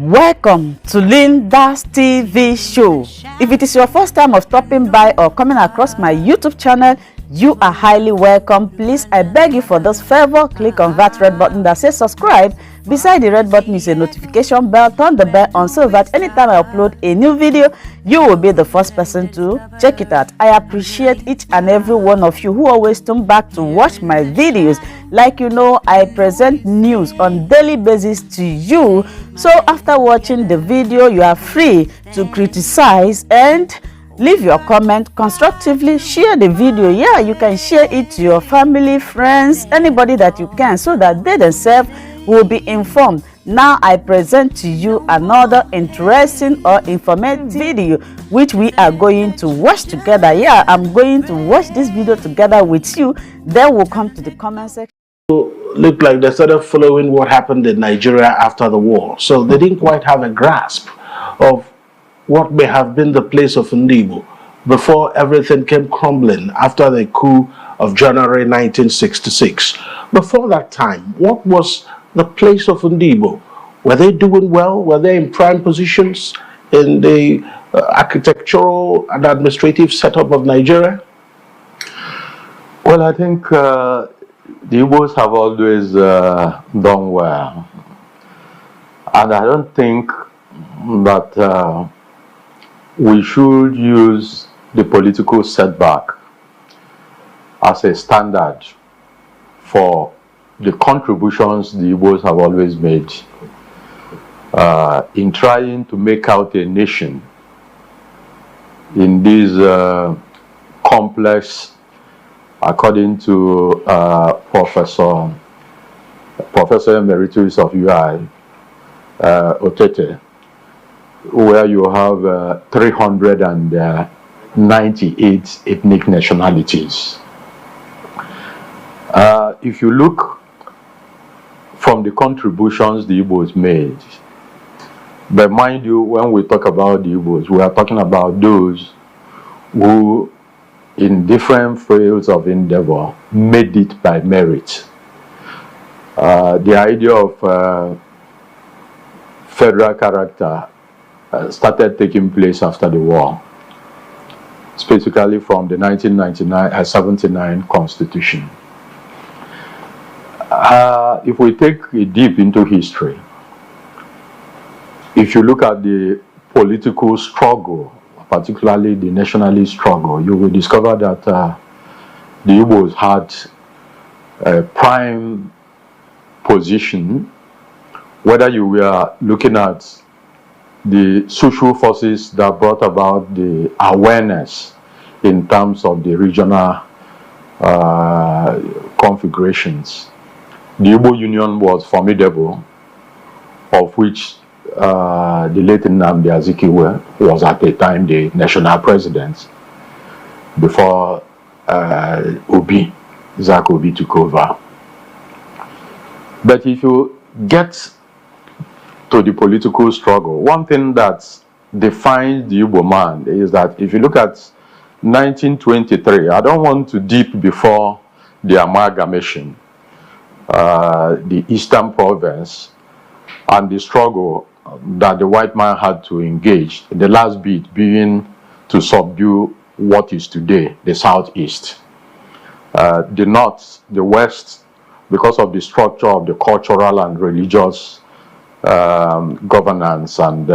Welcome to Linda's TV show. If it is your first time of stopping by or coming across my YouTube channel, you are highly welcome. Please, I beg you for this favor, click on that red button that says subscribe. Beside the red button is a notification bell. Turn the bell on so that anytime I upload a new video, you will be the first person to check it out. I appreciate each and every one of you who always come back to watch my videos. Like you know, I present news on daily basis to you. So after watching the video, you are free to criticize and leave your comment constructively. Share the video. Yeah, you can share it to your family, friends, anybody that you can, so that they themselves will be informed. Now I present to you another interesting or informative video which we are going to watch together. Yeah, I'm going to watch this video together with you. Then we'll come to the comment section. Looked like they started following what happened in Nigeria after the war, so they didn't quite have a grasp of what may have been the place of Igbo before everything came crumbling after the coup of January 1966. Before that time, what was the place of Igbo? Were they doing well? Were they in prime positions in the architectural and administrative setup of Nigeria? Well, I think the Igbos have always done well. And I don't think that we should use the political setback as a standard for the contributions the Igbos have always made in trying to make out a nation in this complex, according to Professor Emeritus of UI, Otete, where you have 398 ethnic nationalities. If you look from the contributions the Igbos made, but mind you, when we talk about the Igbos, we are talking about those who, in different fields of endeavor, made it by merit. The idea of federal character started taking place after the war, specifically from the 1979 Constitution. If we take a deep into history, if you look at the political struggle, particularly the nationalist struggle, you will discover that the Igbos had a prime position, whether you were looking at the social forces that brought about the awareness in terms of the regional configurations. The Igbo Union was formidable, of which the late Nnamdi Azikiwe was at the time the national president before Isaac Obi took over. But if you get to the political struggle, one thing that defines the Igbo man is that if you look at 1923, I don't want to deep before the amalgamation, the Eastern Province, and the struggle that the white man had to engage, the last bit being to subdue what is today the Southeast. The North, the West, because of the structure of the cultural and religious governance and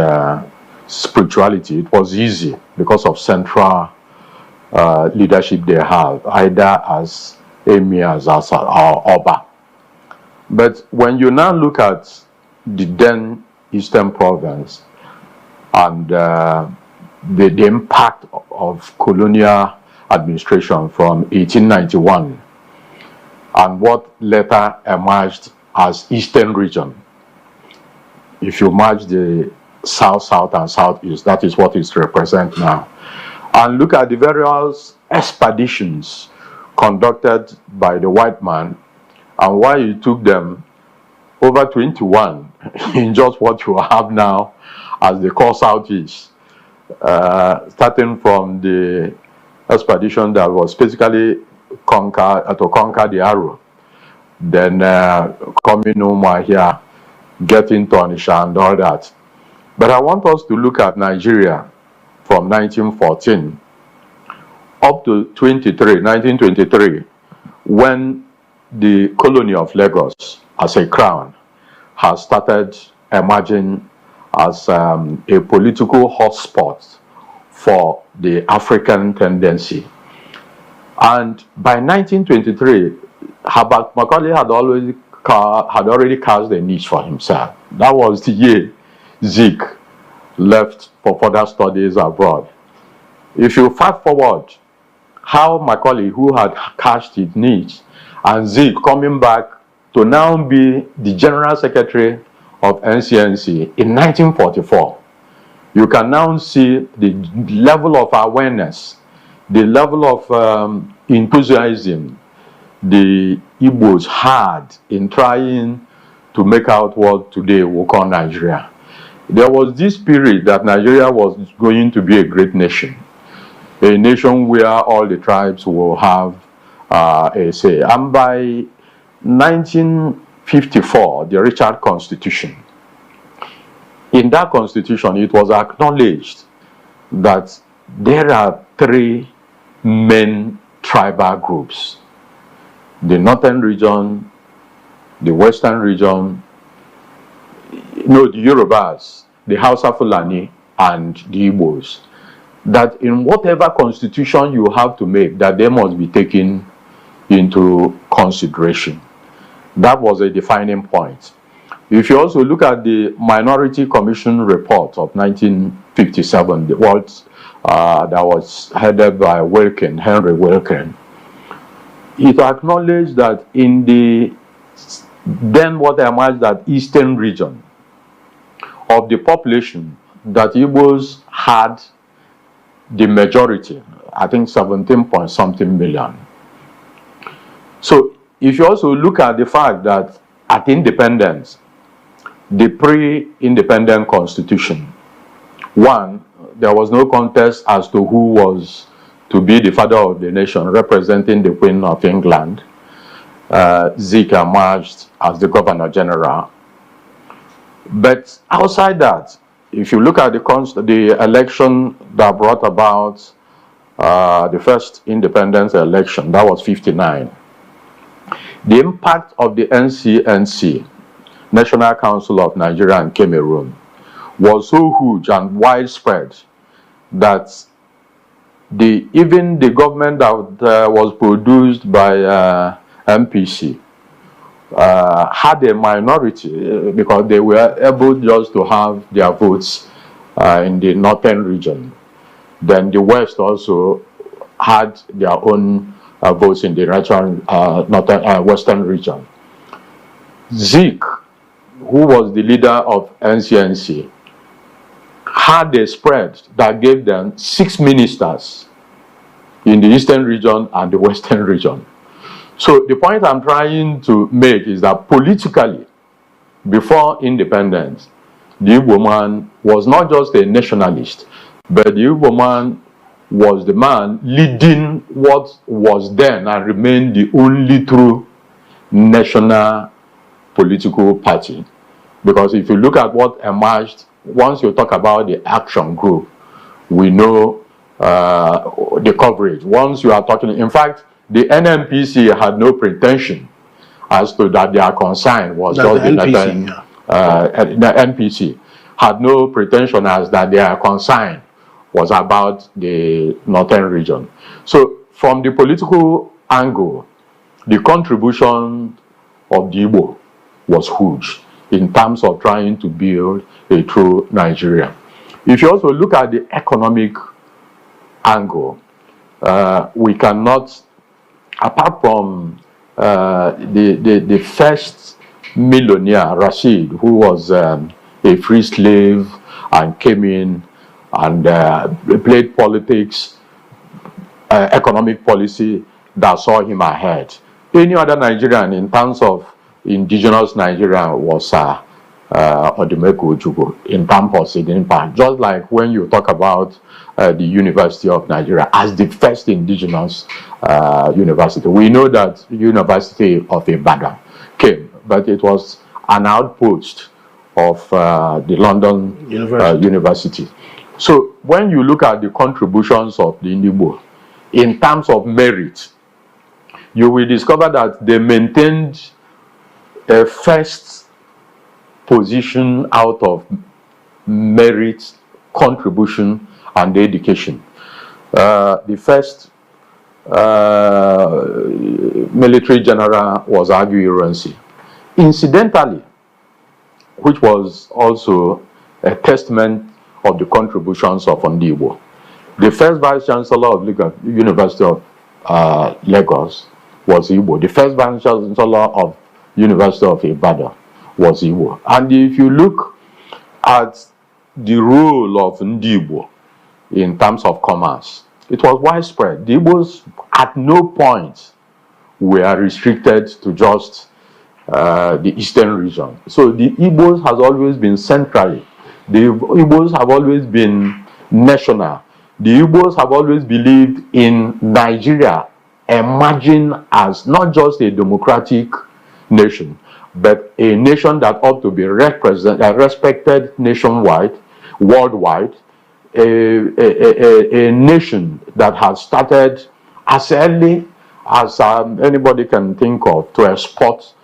spirituality, it was easy because of central leadership they have, either as emirs or Oba. But when you now look at the then Eastern Province and the impact of colonial administration from 1891 and what later emerged as Eastern region, if you merge the South, South and Southeast, that is what it represents now. And look at the various expeditions conducted by the white man and why it took them over 21 in just what you have now as the core Southeast, starting from the expedition that was basically to conquer the Aro, then coming over here, getting to Onisha and all that. But I want us to look at Nigeria from 1914 up to 1923, when the colony of Lagos as a crown has started emerging as a political hotspot for the African tendency. And by 1923, Herbert Macaulay had already cast a niche for himself. That was the year Zeke left for further studies abroad. If you fast forward, how Macaulay, who had cast his niche, and Zeke coming back to now be the General Secretary of NCNC in 1944, you can now see the level of awareness, the level of enthusiasm the Igbos had in trying to make out what today we call Nigeria. There was this spirit that Nigeria was going to be a great nation, a nation where all the tribes will have a say. And by 1954, the Richard Constitution, in that constitution, it was acknowledged that there are three main tribal groups: the northern region, the western region, the Yorubas, the Hausa Fulani, and the Igbos. That in whatever constitution you have to make, that they must be taken into consideration. That was a defining point. If you also look at the Minority Commission report of 1957, that was headed by Henry Wilkin, it acknowledged that in the then what emerged that eastern region of the population, that Igbos had the majority, I think 17 point something million. So if you also look at the fact that at independence, the pre-independent constitution, one, there was no contest as to who was to be the father of the nation, representing the Queen of England. Zeke emerged as the Governor General. But outside that, if you look at the election that brought about the first independence election, that was 59. The impact of the NCNC, National Council of Nigeria and Cameroon, was so huge and widespread that even the government that was produced by MPC had a minority because they were able just to have their votes in the northern region. Then the West also had their own votes in the western region. Zeke, who was the leader of NCNC, had a spread that gave them 6 ministers in the eastern region and the western region. So the point I'm trying to make is that politically, before independence, the Igbo man was not just a nationalist, but the Igbo man was the man leading what was then and remained the only true national political party. Because if you look at what emerged, once you talk about the action group, we know the coverage. Once you are talking, in fact, the NMPC had no pretension as to that their concern was just the NPC. The NPC had no pretension as that their concern was about the northern region. So from the political angle, the contribution of the Igbo was huge in terms of trying to build a true Nigeria. If you also look at the economic angle, we cannot, apart from the first millionaire, Rashid, who was a free slave and came in and played politics, economic policy that saw him ahead. Any other Nigerian in terms of indigenous Nigeria was Odumeko Ojukwu in terms of its impact. Just like when you talk about the University of Nigeria as the first indigenous university. We know that University of Ibadan came, but it was an outpost of the London University. So when you look at the contributions of the Igbo in terms of merit, you will discover that they maintained a first position out of merit, contribution, and education. The first military general was Agui Ironsi. Incidentally, which was also a testament of the contributions of Igbo. The first vice chancellor of University of Lagos was Igbo. The first vice chancellor of University of Ibadan was Igbo. And if you look at the role of Igbo in terms of commerce, it was widespread. The Igbos at no point were restricted to just the eastern region. So the Igbos has always been centrally. The Igbos have always been national. The Igbos have always believed in Nigeria emerging as not just a democratic nation, but a nation that ought to be respected nationwide, worldwide, a nation that has started as early as anybody can think of to export,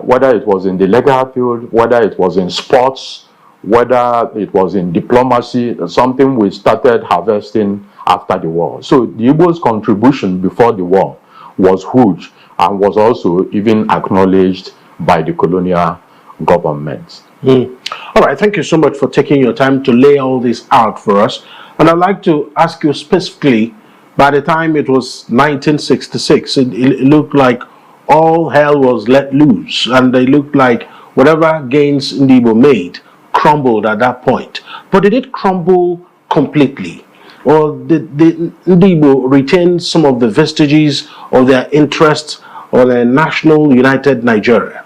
whether it was in the legal field, whether it was in sports, whether it was in diplomacy, something we started harvesting after the war. So the Igbo's contribution before the war was huge and was also even acknowledged by the colonial government. All right, thank you so much for taking your time to lay all this out for us. And I'd like to ask you specifically, by the time it was 1966, it looked like all hell was let loose, and it looked like whatever gains Igbo made crumbled at that point. But did it crumble completely? Or did Igbo retain some of the vestiges of their interests or their national united Nigeria?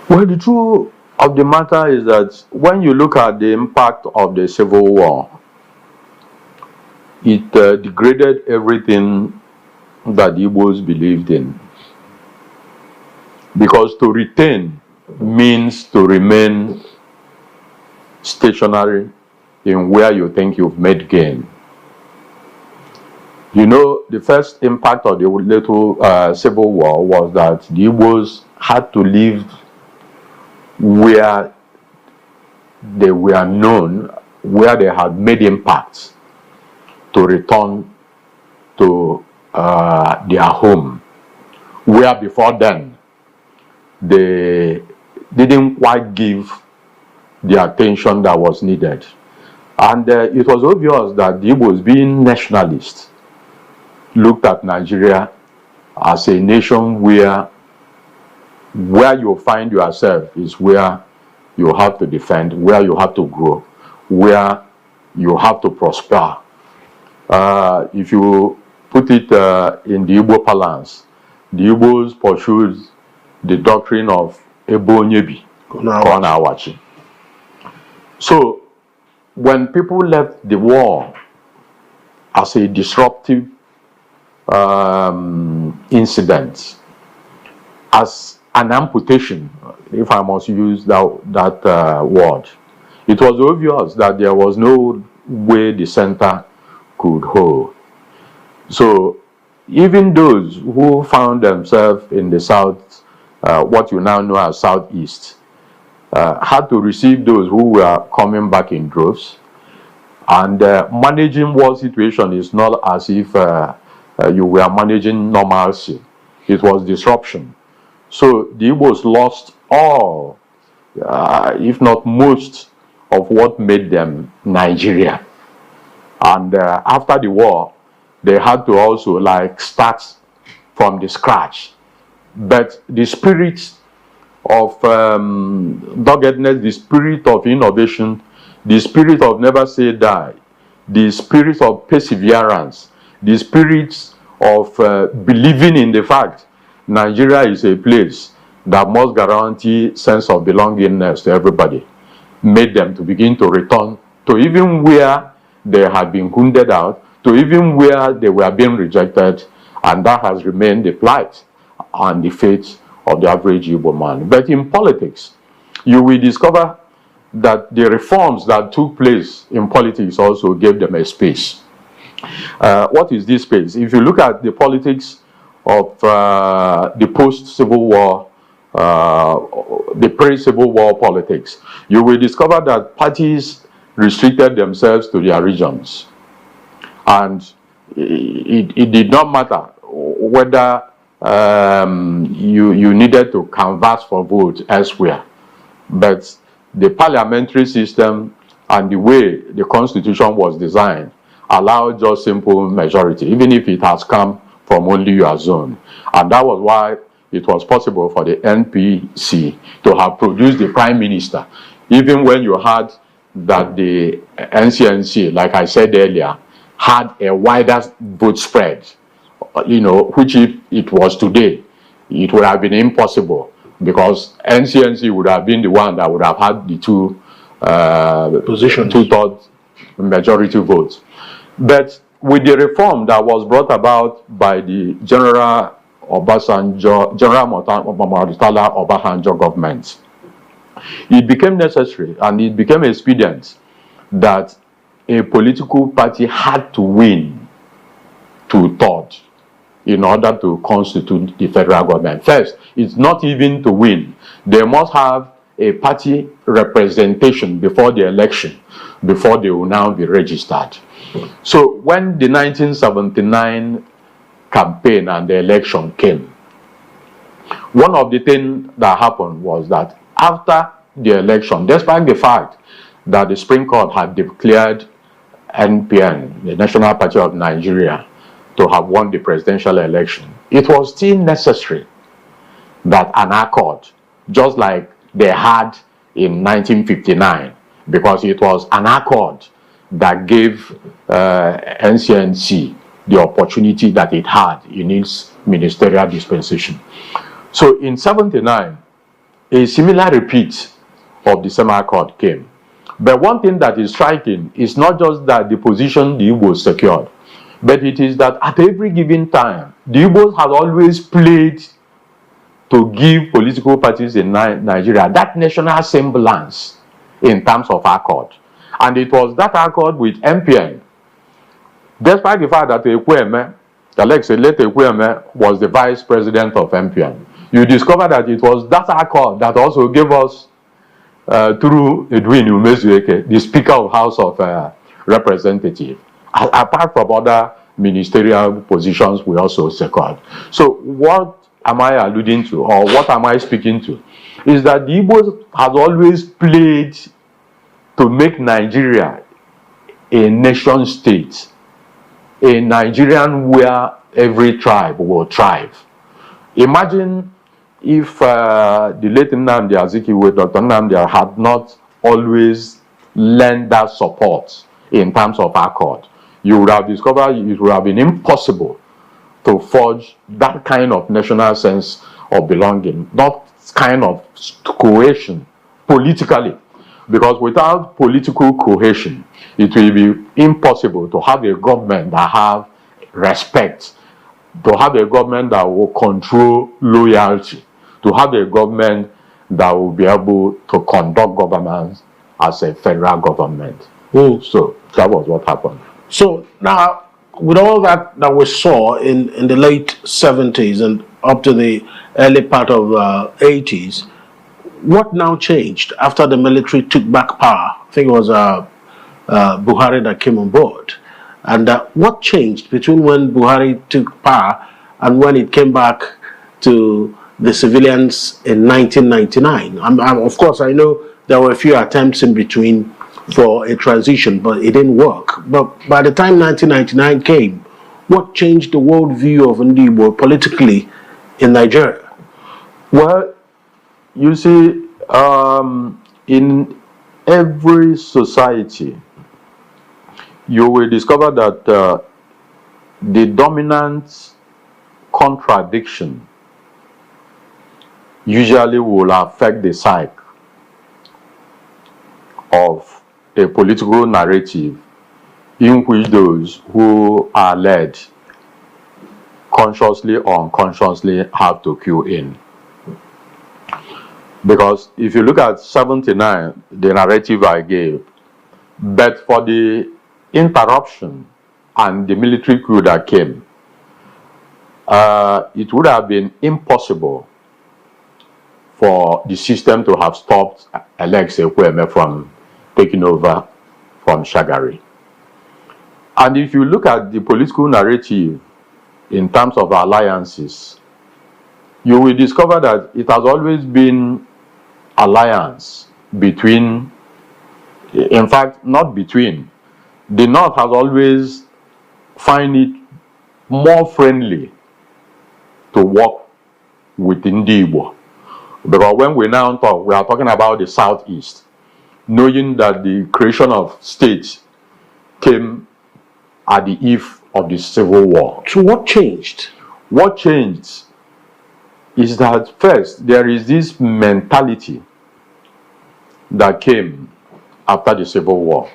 Well, the truth of the matter is that when you look at the impact of the Civil War, it degraded everything that the Igbos believed in. Because to retain means to remain stationary in where you think you've made gain. You know, the first impact of the little Civil War was that the Igbos had to leave where they were known, where they had made impacts, to return to their home, where before then they didn't quite give the attention that was needed. And it was obvious that the Igbos, being nationalists, looked at Nigeria as a nation where you find yourself is where you have to defend, where you have to grow, where you have to prosper. If you put it in the Igbo parlance, the Igbos pursued the doctrine of Ebo Nyebi, Konawachi. So when people left the war as a disruptive incident, as an amputation, if I must use that word, it was obvious that there was no way the center could hold. So even those who found themselves in the south, what you now know as southeast, had to receive those who were coming back in droves. And managing war situation is not as if you were managing normalcy. It was disruption. So the Igbos lost all, if not most, of what made them Nigeria. And after the war, they had to also start from the scratch. But the spirit of doggedness, the spirit of innovation, the spirit of never say die, the spirit of perseverance, the spirit of believing in the fact Nigeria is a place that must guarantee sense of belongingness to everybody, made them to begin to return to even where they had been wounded out, to even where they were being rejected, and that has remained the plight and the fate of the average Igbo man. But in politics, you will discover that the reforms that took place in politics also gave them a space. What is this space? If you look at the politics of the post-Civil War, the pre-Civil War politics, you will discover that parties restricted themselves to their regions. And it did not matter whether you needed to canvass for votes elsewhere. But the parliamentary system and the way the constitution was designed allowed just simple majority, even if it has come from only your zone. And that was why it was possible for the NPC to have produced the prime minister, even when you had that the NCNC, like I said earlier, had a wider vote spread, which if it was today, it would have been impossible, because NCNC would have been the one that would have had the two-thirds majority votes. But with the reform that was brought about by the General Murtala Obasanjo government, it became necessary and it became expedient that a political party had to win two-thirds in order to constitute the federal government. First, it's not even to win. They must have a party representation before the election, before they will now be registered. So when the 1979 campaign and the election came, one of the things that happened was that after the election, despite the fact that the Supreme Court had declared NPN, the National Party of Nigeria, to have won the presidential election, it was still necessary that an accord, just like they had in 1959, because it was an accord that gave NCNC the opportunity that it had in its ministerial dispensation. So in 79, a similar repeat of the same accord came. But one thing that is striking is not just that the position the Igbos secured, but it is that at every given time, the Igbos had always played to give political parties in Nigeria that national semblance in terms of accord. And it was that accord with MPN, despite the fact that Ekweme, Alex Ekweme, was the vice president of MPN. You discover that it was that accord that also gave us, through Edwin Umezueke, the Speaker of House of Representatives, apart from other ministerial positions we also secured. So what am I alluding to, or what am I speaking to, is that the Igbos has always played to make Nigeria a nation state, a Nigerian where every tribe will thrive. Imagine if the late Nnamdi Azikiwe, Dr. Nnamdi, had not always lent that support in terms of accord. You would have discovered it would have been impossible to forge that kind of national sense of belonging, that kind of cohesion politically. Because without political cohesion, it will be impossible to have a government that have respect, to have a government that will control loyalty, to have a government that will be able to conduct governance as a federal government. So that was what happened. So now, with all that we saw in the late 70s and up to the early part of 80s, what now changed after the military took back power? I think it was Buhari that came on board. And what changed between when Buhari took power and when it came back to the civilians in 1999? Of course, I know there were a few attempts in between for a transition, but it didn't work. But by the time 1999 came, what changed the worldview of Igbo politically in Nigeria? Well, you see, in every society, you will discover that the dominant contradiction usually will affect the psyche of a political narrative in which those who are led consciously or unconsciously have to cue in. Because if you look at 79, the narrative I gave, but for the interruption and the military coup that came, it would have been impossible for the system to have stopped Alex Ekwueme from taking over from Shagari. And if you look at the political narrative in terms of alliances, you will discover that it has always been alliance between, in fact, not between. The North has always find it more friendly to work with Igbo. Because when we now talk, we are talking about the Southeast, knowing that the creation of states came at the eve of the Civil War. So what changed? What changed is that first, there is this mentality that came after the Civil War.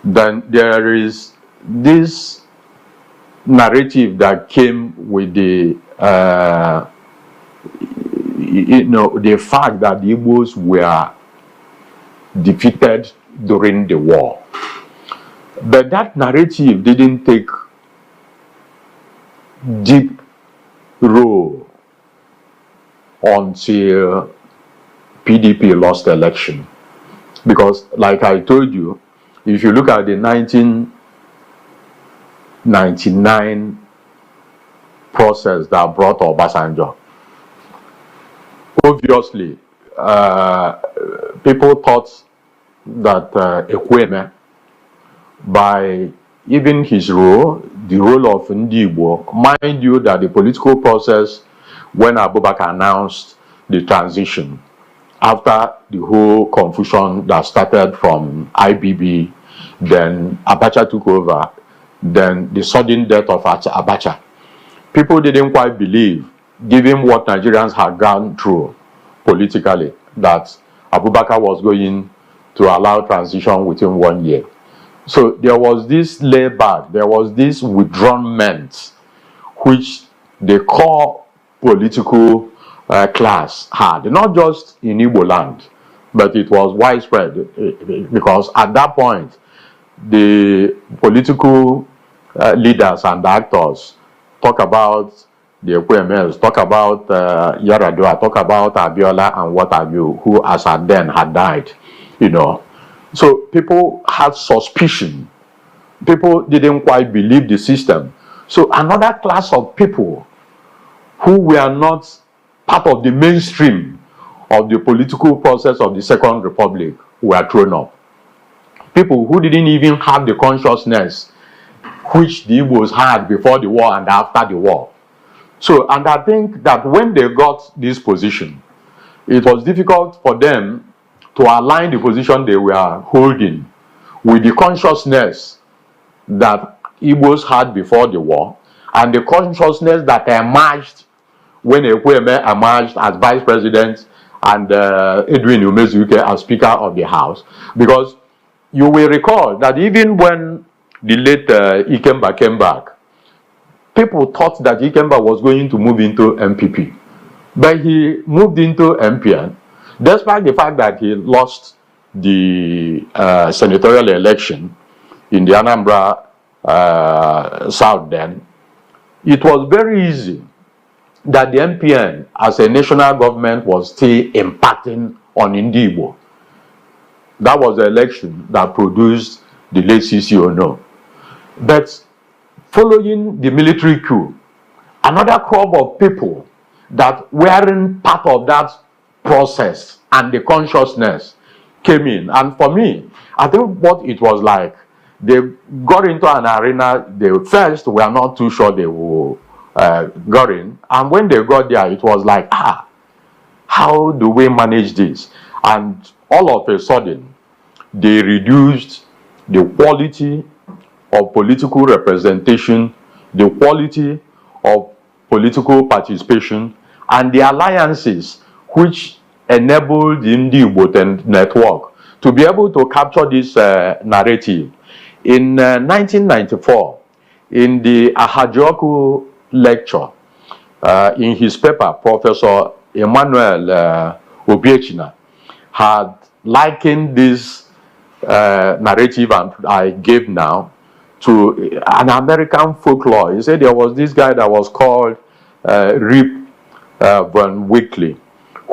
Then there is this narrative that came with the the fact that the Igbos were defeated during the war. But that narrative didn't take deep role until PDP lost the election. Because, like I told you, if you look at the 1999 process that brought Obasanjo, obviously, people thought that Ekwueme, by even his role, the role of Igbo, mind you that the political process when Abubakar announced the transition, after the whole confusion that started from IBB, then Abacha took over, then the sudden death of Abacha, people didn't quite believe, given what Nigerians had gone through politically, that Abubakar was going to allow transition within 1 year. So there was this layback, there was this withdrawment, which the core political class had, not just in Igbo land, but it was widespread, because at that point, the political leaders and actors talk about the Ekwuemes, talk about Yaradua, talk about Abiola and what have you, who as at then had died, you know. So people had suspicion. People didn't quite believe the system. So another class of people who were not part of the mainstream of the political process of the Second Republic were thrown up. People who didn't even have the consciousness which the Igbos had before the war and after the war. So, and I think that when they got this position, it was difficult for them to align the position they were holding with the consciousness that Igbos had before the war and the consciousness that emerged when Ekwueme emerged as vice president and Edwin SH0CK as Speaker of the House. Because you will recall that even when the late Ikemba came back, people thought that Ikemba was going to move into MPP. But he moved into MPN, despite the fact that he lost the senatorial election in the Anambra South then. It was very easy that the MPN as a national government was still impacting on Igbo. That was the election that produced the late CC Ono. But following the military coup, another crop of people that weren't part of that process and the consciousness came in. And for me, I think what it was like, they got into an arena, they first were not too sure they were got in. And when they got there, it was like, how do we manage this? And all of a sudden, they reduced the quality of political representation, the quality of political participation, and the alliances which enabled the Igbo network to be able to capture this narrative. In 1994, in the SH0CK lecture, in his paper, Professor Emmanuel Obiechina, had likened this narrative I gave now to an American folklore. He said there was this guy that was called Rip Van Winkle,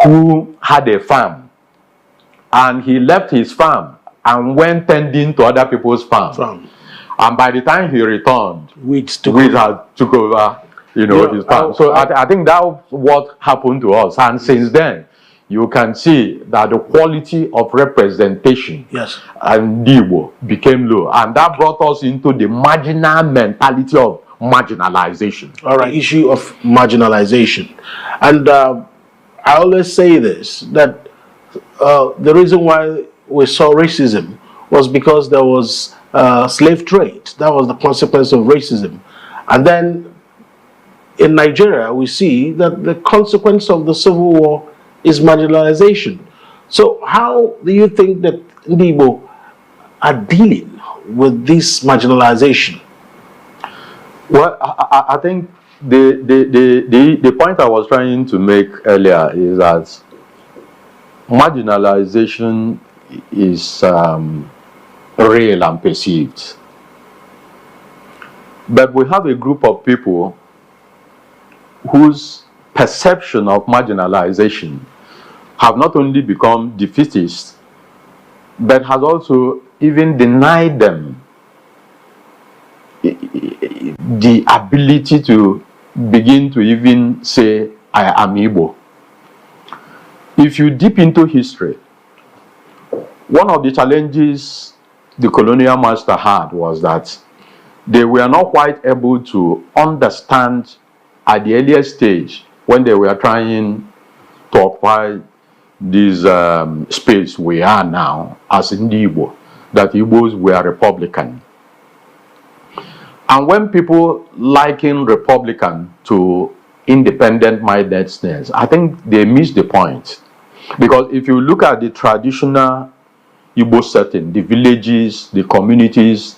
who had a farm, and he left his farm and went tending to other people's farm. And by the time he returned, weeds took over, you know, his farm. So I think that's what happened to us. And since then, you can see that the quality of representation and Igbo became low. And that brought us into the marginal mentality of marginalization. All right, issue of marginalization. And I always say this, that the reason why we saw racism was because there was slave trade. That was the consequence of racism. And then in Nigeria, we see that the consequence of the Civil War is marginalization. So how do you think that Igbo are dealing with this marginalization? Well, I think the point I was trying to make earlier is that marginalization is real and perceived. But we have a group of people whose perception of marginalization have not only become defeatist, but has also even denied them the ability to begin to even say, I am Igbo. If you dip into history, one of the challenges the colonial master had was that they were not quite able to understand at the earlier stage when they were trying to occupy this space we are now as in the Igbo, that Igbos were Republican. And when people liken Republican to independent mindedness, I think they miss the point. Because if you look at the traditional Igbo setting, the villages, the communities,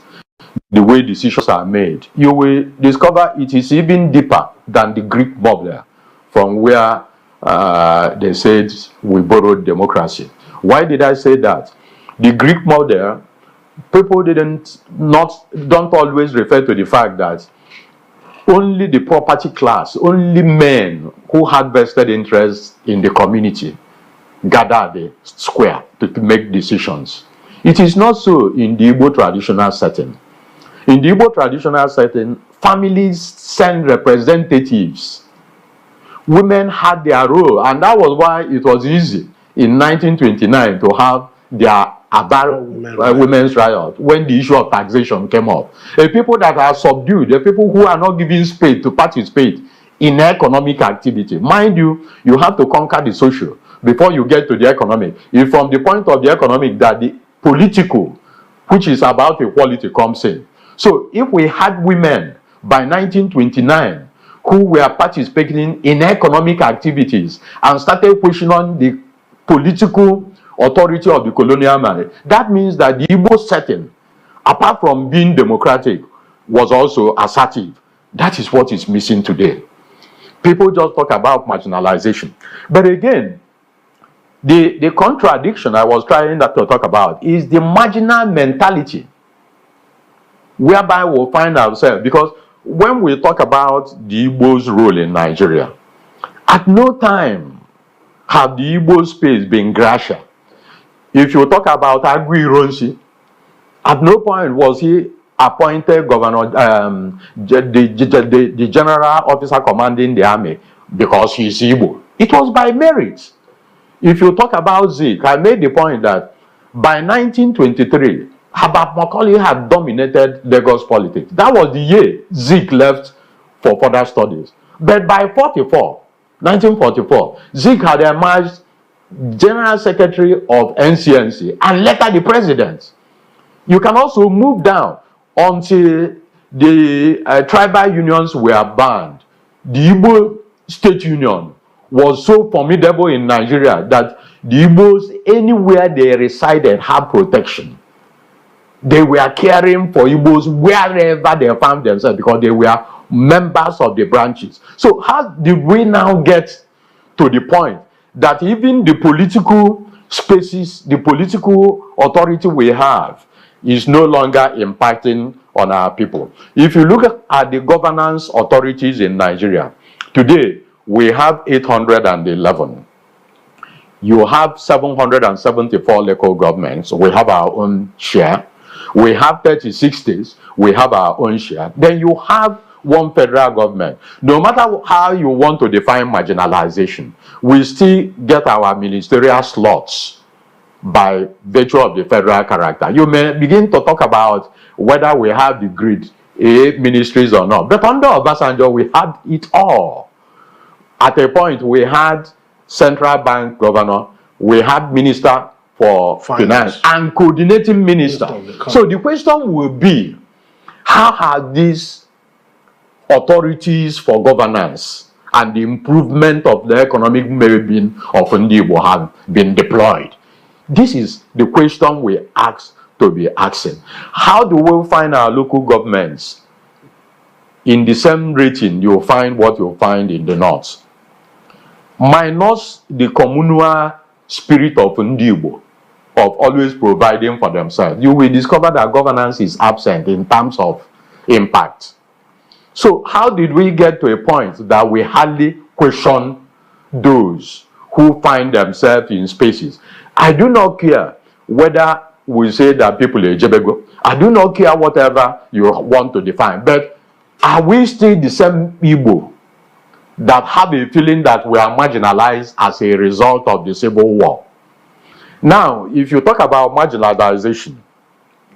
the way decisions are made, you will discover it is even deeper than the Greek model, from where they said we borrowed democracy. Why did I say that? The Greek model, people don't always refer to the fact that only the property class, only men who had vested interests in the community gathered the square to make decisions. It is not so in the Igbo traditional setting. In the Igbo traditional setting, families send representatives. Women had their role, and that was why it was easy in 1929 to have their women's riot when the issue of taxation came up. The people that are subdued, the people who are not given space to participate in economic activity. Mind you, you have to conquer the social before you get to the economic. If from the point of the economic that the political, which is about equality, comes in. So if we had women by 1929 who were participating in economic activities and started questioning the political authority of the colonial man, that means that the Igbo setting, apart from being democratic, was also assertive. That is what is missing today. People just talk about marginalization. But again, the contradiction I was trying to talk about is the marginal mentality, whereby we'll find ourselves, because when we talk about the Igbo's role in Nigeria, at no time have the Igbo space been gracious. If you talk about Agui Ironsi, at no point was he appointed governor, the general officer commanding the army, because he's Igbo. It was by merit. If you talk about Zik, I made the point that by 1923, Habab Macaulay had dominated Lagos politics. That was the year Zik left for further studies. But by 1944, Zik had emerged General Secretary of NCNC and later the President. You can also move down until the tribal unions were banned. The Igbo State Union was so formidable in Nigeria that the Igbos, anywhere they resided, had protection. They were caring for Igbos wherever they found themselves because they were members of the branches. So how did we now get to the point that even the political spaces, the political authority we have is no longer impacting on our people. If you look at the governance authorities in Nigeria, today we have 811. You have 774 local governments. We have our own share. We have 36 states. We have our own share. Then you have one federal government. No matter how you want to define marginalization, we still get our ministerial slots by virtue of the federal character. You may begin to talk about whether we have the grade A ministries or not. But under Obasanjo, we had it all. At a point, we had central bank governor, we had minister for finance and coordinating minister. So the question will be, how have these authorities for governance and the improvement of the economic well-being of Igbo have been deployed? This is the question we ask to be asking. How do we find our local governments in the same rating? You'll find what you'll find in the north. Minus the communal spirit of Igbo, of always providing for themselves, you will discover that governance is absent in terms of impact. So how did we get to a point that we hardly question those who find themselves in spaces? I do not care whether we say that people are Jebego. I do not care whatever you want to define. But are we still the same Igbo that have a feeling that we are marginalized as a result of the Civil War? Now, if you talk about marginalization,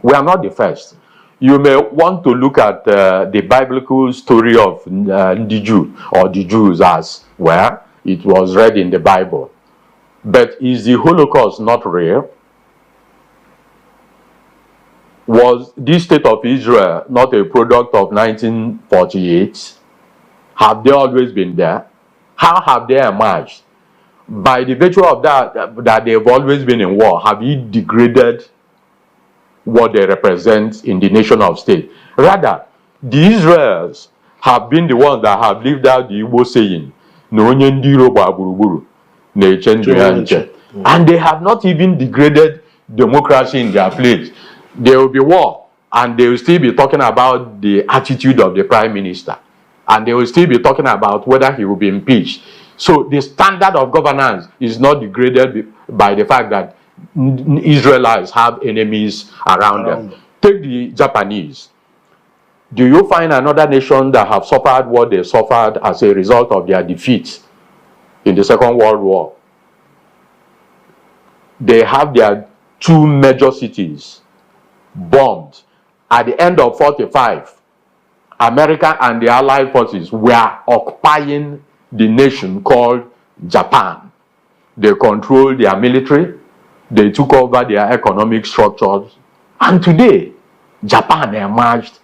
we are not the first. You may want to look at the biblical story of the Jew, or the Jews as well. It was read in the Bible. But is the Holocaust not real? Was this state of Israel not a product of 1948? Have they always been there? How have they emerged? By the virtue of that they've always been in war, have you degraded what they represent in the nation of state? Rather, the Israels have been the ones that have lived out the Igbo saying, "No onye ndị iro gba gburugburu na-eche ndụ ya nche." And they have not even degraded democracy in their place. There will be war, and they will still be talking about the attitude of the prime minister, and they will still be talking about whether he will be impeached. So the standard of governance is not degraded by the fact that Israelites have enemies around them. Take the Japanese. Do you find another nation that have suffered what they suffered as a result of their defeat in the Second World War? They have their two major cities bombed. At the end of 45, America and the Allied forces were occupying the nation called Japan. They controlled their military, they took over their economic structures, and today, Japan emerged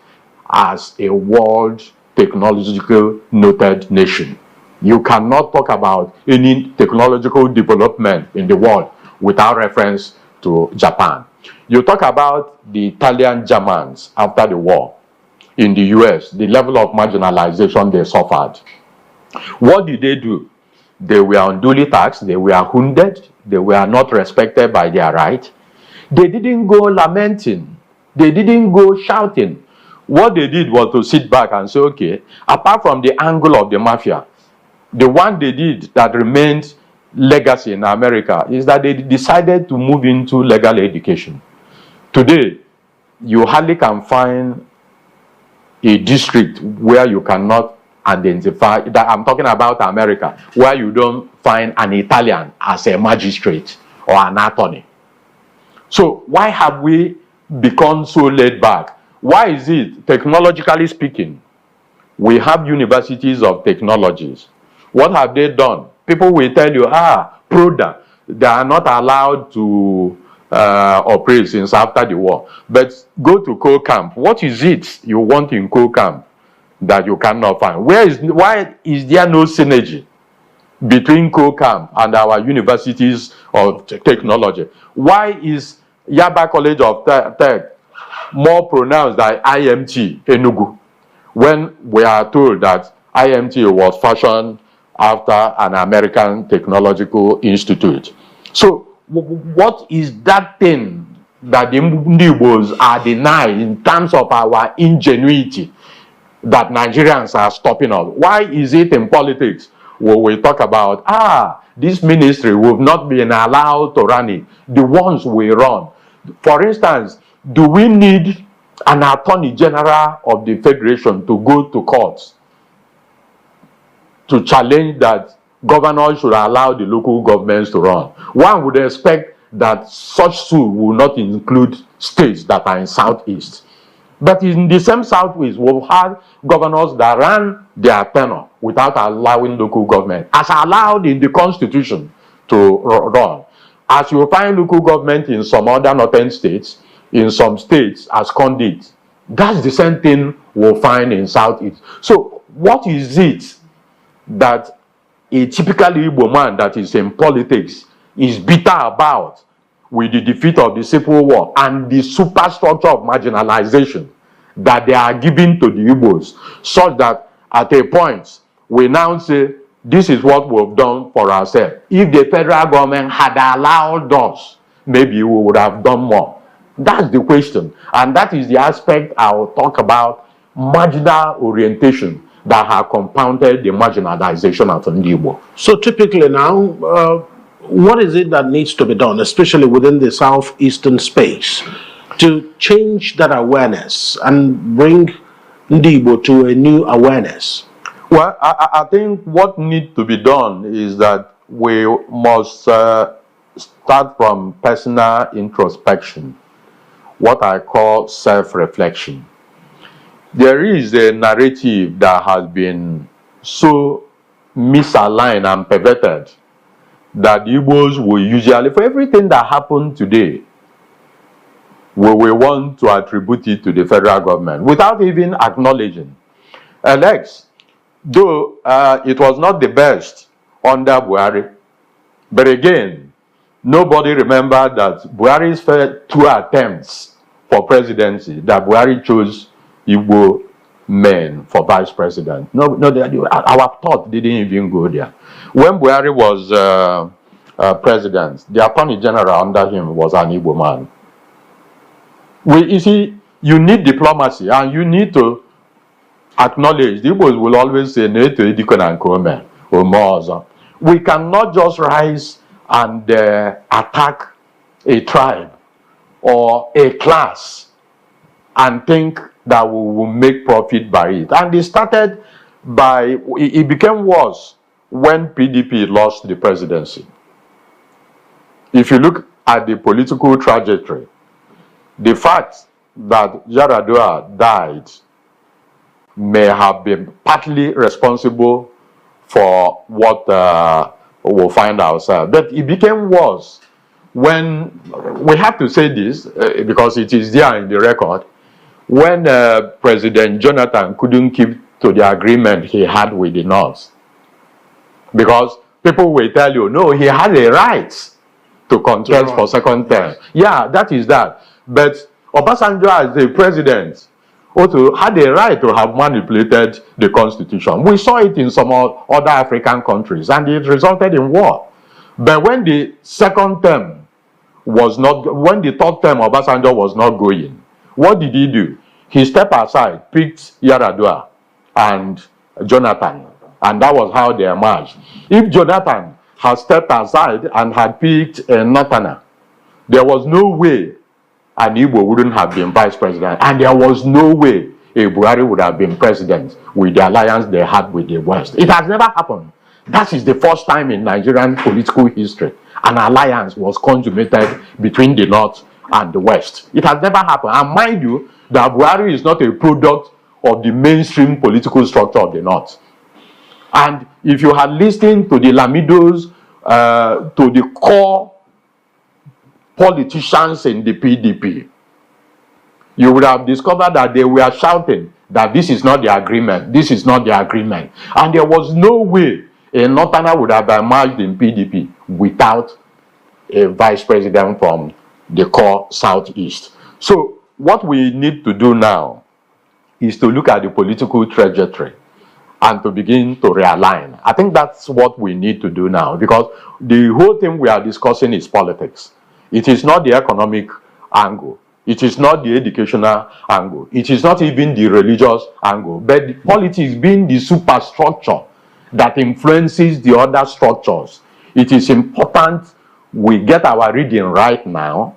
as a world technological noted nation. You cannot talk about any technological development in the world without reference to Japan. You talk about the Italian Germans after the war in the US, the level of marginalization they suffered. What did they do? They were unduly taxed, they were wounded, they were not respected by their right. They didn't go lamenting, they didn't go shouting. What they did was to sit back and say, okay, apart from the angle of the mafia, the one they did that remained legacy in America is that they decided to move into legal education. Today, you hardly can find a district where you cannot identify, that I'm talking about America, where you don't find an Italian as a magistrate or an attorney. So why have we become so laid back? Why is it, technologically speaking, we have universities of technologies? What have they done? People will tell you, PRODA, they are not allowed to operate since after the war. But go to coal camp. What is it you want in coal camp that you cannot find? Why is there no synergy between coal camp and our universities of technology? Why is Yaba College of Tech more pronounced than IMT Enugu, when we are told that IMT was fashioned after an American technological institute. So what is that thing that the Igbos are denied in terms of our ingenuity that Nigerians are stopping us? Why is it in politics where we talk about, this ministry will not be allowed to run it, the ones we run? For instance, do we need an attorney general of the federation to go to courts to challenge that governors should allow the local governments to run? One would expect that such suit will not include states that are in Southeast. But in the same Southeast, we've had governors that ran their tenure without allowing local government, as allowed in the Constitution, to run. As you find local government in some other northern states, in some states as conduit. That's the same thing we'll find in Southeast. So what is it that a typical Igbo man that is in politics is bitter about with the defeat of the Civil War and the superstructure of marginalization that they are giving to the Igbos, such that at a point we now say, this is what we've done for ourselves. If the federal government had allowed us, maybe we would have done more. That's the question. And that is the aspect I will talk about, marginal orientation, that have compounded the marginalization of Igbo. So typically now, what is it that needs to be done, especially within the southeastern space, to change that awareness and bring Igbo to a new awareness? Well, I think what needs to be done is that we must start from personal introspection, what I call self-reflection. There is a narrative that has been so misaligned and perverted that the Igbos will usually, for everything that happened today, we will want to attribute it to the federal government without even acknowledging. Alex, though it was not the best under Buhari, but again, nobody remembered that Buhari's first 2 attempts for presidency, that Buhari chose Igbo men for vice president. No, our thought didn't even go there. When Buhari was president, the attorney general under him was an Igbo man. You see, you need diplomacy and you need to acknowledge. The Igbos will always say, we cannot just rise and attack a tribe or a class and think that we will make profit by it. And it started by, it became worse when PDP lost the presidency. If you look at the political trajectory, the fact that Yaradua died may have been partly responsible for what we'll find ourselves. But it became worse when, we have to say this because it is there in the record, when President Jonathan couldn't keep to the agreement he had with the North. Because people will tell you, no, he had a right to contest for second term. Yeah, that is that. But Obasanjo as the president also had a right to have manipulated the constitution. We saw it in some other African countries and it resulted in war. But when the second term was not, when the third term Obasanjo was not going, what did he do? He stepped aside, picked Yaradua and Jonathan, and that was how they emerged. If Jonathan had stepped aside and had picked Nathana, there was no way an Igbo wouldn't have been vice president, and there was no way a Buhari would have been president with the alliance they had with the West. It has never happened. That is the first time in Nigerian political history an alliance was consummated between the North and the West. It has never happened. And mind you, that Buhari is not a product of the mainstream political structure of the North. And if you had listened to the Lamidos, to the core politicians in the PDP, you would have discovered that they were shouting that this is not the agreement, this is not the agreement. And there was no way a Northerner would have emerged in PDP without a vice president from the core Southeast. So what we need to do now is to look at the political trajectory and to begin to realign. I think that's what we need to do now, because the whole thing we are discussing is politics. It is not the economic angle. It is not the educational angle. It is not even the religious angle. But the politics being the superstructure that influences the other structures, it is important we get our reading right now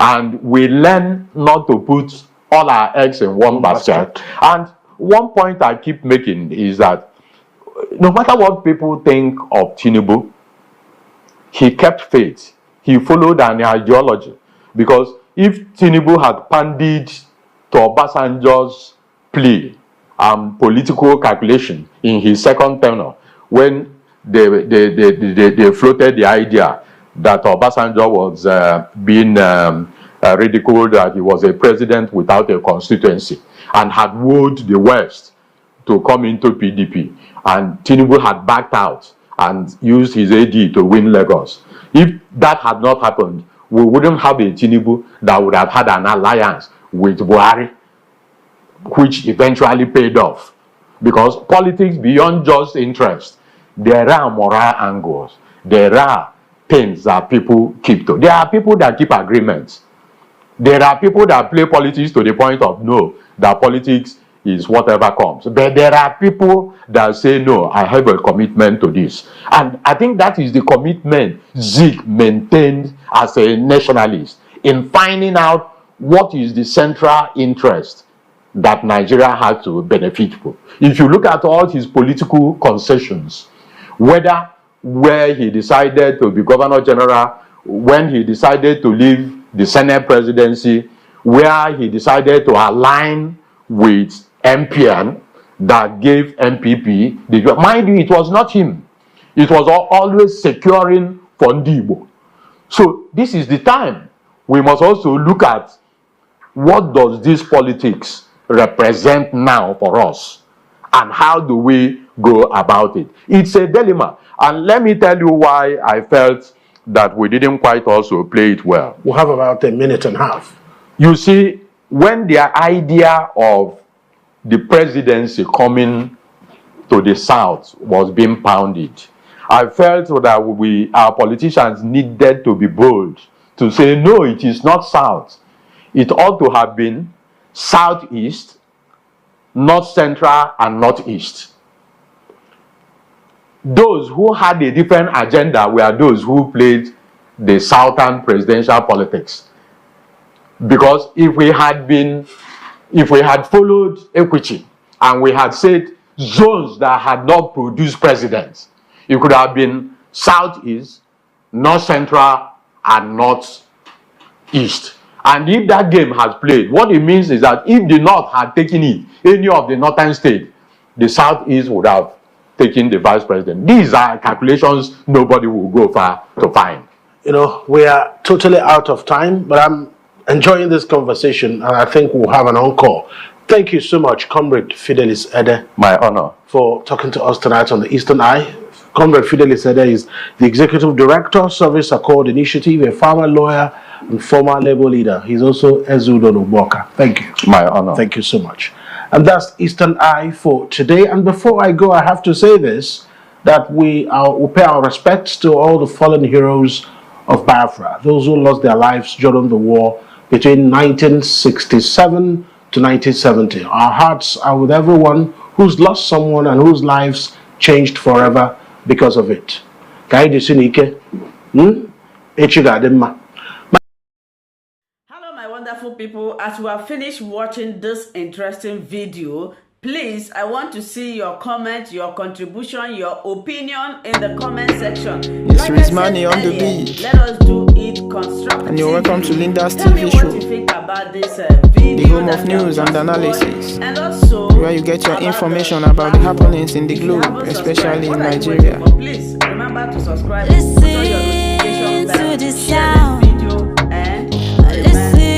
and we learn not to put all our eggs in one basket. And one point I keep making is that no matter what people think of Tinubu, he kept faith. He followed an ideology. Because if Tinubu had pandied to Obasanjo's plea and political calculation in his second tenure, when they floated the idea that Obasanjo was being ridiculed, that he was a president without a constituency, and had wooed the West to come into PDP, and Tinubu had backed out and used his AD to win Lagos. If that had not happened, we wouldn't have a Tinubu that would have had an alliance with Buhari, which eventually paid off. Because politics, beyond just interest, there are moral angles. There are things that people keep to. There are people that keep agreements. There are people that play politics to the point of no, that politics is whatever comes. But there are people that say, no, I have a commitment to this. And I think that is the commitment Zeke maintained as a nationalist in finding out what is the central interest that Nigeria had to benefit from. If you look at all his political concessions, whether where he decided to be Governor General, when he decided to leave the Senate presidency, where he decided to align with MPN that gave MPP, mind you, it was not him. It was always securing for Igbo. So this is the time we must also look at what does this politics represent now for us, and how do we go about it. It's a dilemma, and let me tell you why I felt that we didn't quite also play it well. We'll have about a minute and a half. You see, when the idea of the presidency coming to the South was being pounded, I felt that our politicians needed to be bold to say, no, it is not South. It ought to have been Southeast, North Central, and Northeast. Those who had a different agenda were those who played the Southern presidential politics. Because if we had followed equity and we had said zones that had not produced presidents, it could have been Southeast, North Central, and Northeast. And if that game has played, what it means is that if the North had taken it, any of the northern states, the Southeast would have taken the vice president. These are calculations nobody will go far to find. You know, we are totally out of time, but I'm enjoying this conversation, and I think we'll have an encore. Thank you so much, Comrade Fidelis Ede. My honor. For talking to us tonight on the Eastern Eye. Comrade Fidelis Ede is the Executive Director, Service Accord Initiative, a farmer lawyer and former Labour leader. He's also Ezudo Nuboka. Thank you. My honor. Thank you so much. And that's Eastern Eye for today. And before I go, I have to say this, that we pay our respects to all the fallen heroes of Biafra, those who lost their lives during the war between 1967 to 1970. Our hearts are with everyone who's lost someone and whose lives changed forever because of it. SH0CK. Hello my wonderful people, as we have finished watching this interesting video, please, I want to see your comment, your contribution, your opinion in the comment section. It's Riz Money on the beat. Let us do it constructively. And you're welcome to Linda's Tell TV me show. What you think about this video, the home of news and analysis, and also where you get your information about the happenings in the globe, especially in Nigeria. Please remember to subscribe, put on your notification bell, share this video, and listen